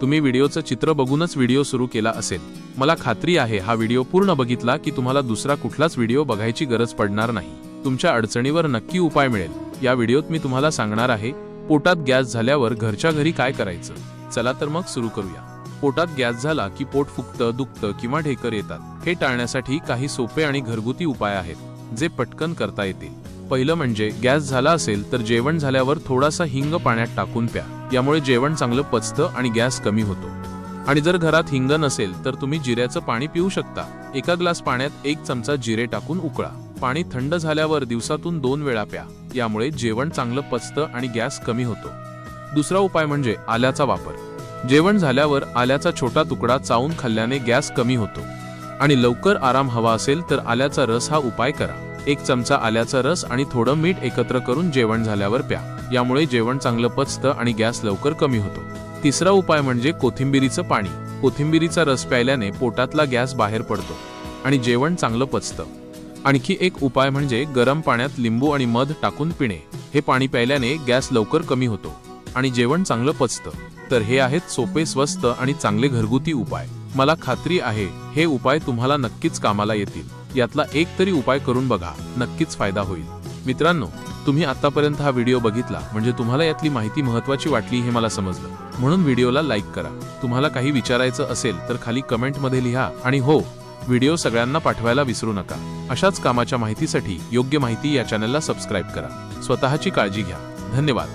तुम्ही व्हिडिओचं चित्र बघूनच व्हिडिओ सुरू केला असेल। मला खात्री आहे हा व्हिडिओ पूर्ण बघितला की तुम्हाला दुसरा कुठलाच व्हिडिओ बघायची गरज पडणार नाही। तुमच्या अडचणीवर नक्की उपाय मिळेल। या व्हिडिओत मी तुम्हाला सांगणार आहे पोटात गॅस झाल्यावर घरच्या घरी काय करायचं। चला तर मग सुरू करूया। पोटात गॅस झाला की पोट फुगतं, दुखतं किंवा ढेकर येतात। हे टाळण्यासाठी काही सोपे आणि घरगुती उपाय आहेत जे पटकन करता येतील। पहिलं म्हणजे गॅस झाला असेल तर जेवण झाल्यावर थोडासा हिंग पाण्यात टाकून प्या। यामुळे जेवण चांगलं पचतं आणि गॅस कमी होतो। आणि जर घरात हिंग नसेल तर तुम्ही जिऱ्याचं पाणी पिऊ शकता। एका ग्लास पाण्यात 1 चमचा जिरे टाकून उकळा। पाणी थंड झाल्यावर दिवसातून 2 वेळा प्या। यामुळे जेवण चांगलं पचतं आणि गॅस कमी होतो। दुसरा उपाय म्हणजे आल्याचा वापर। जेवण झाल्यावर आल्याचा छोटा तुकडा चावून खाल्ल्याने गॅस कमी होतो। आणि लवकर आराम हवा असेल तर आल्याचा रस हा उपाय करा। 1 चमचा आल्याचा रस आणि थोडं मीठ एकत्र करून जेवण झाल्यावर प्या। यामुळे जेवण चांगलं पचतं आणि गॅस लवकर कमी होतो। तिसरा उपाय म्हणजे कोथिंबिरीचं पाणी। कोथिंबिरीचा रस प्यायल्याने पोटातला गॅस बाहेर पडतो आणि जेवण चांगलं पचतं। आणखी एक उपाय म्हणजे गरम पाण्यात लिंबू आणि मध टाकून पिणे। हे पाणी प्यायल्याने गॅस लवकर कमी होतो आणि जेवण चांगलं पचतं। तर हे आहेत सोपे, स्वस्त आणि चांगले घरगुती उपाय। मला खात्री आहे हे उपाय तुम्हाला नक्कीच कामाला येतील। यातला एक तरी उपाय करून बघा, नक्कीच फायदा होईल। मित्रांनो, तुम्ही आतापर्यंत हा व्हिडिओ बघितला म्हणजे तुम्हाला यातली माहिती महत्त्वाची वाटली हे मला समजलं। म्हणून व्हिडिओला लाईक करा। तुम्हाला काही विचारायचं असेल तर खाली कमेंटमध्ये लिहा। आणि हो, व्हिडिओ सगळ्यांना पाठवायला विसरू नका। अशाच कामाच्या माहितीसाठी योग्य माहिती या चॅनलला सबस्क्राईब करा। स्वतःची काळजी घ्या। धन्यवाद।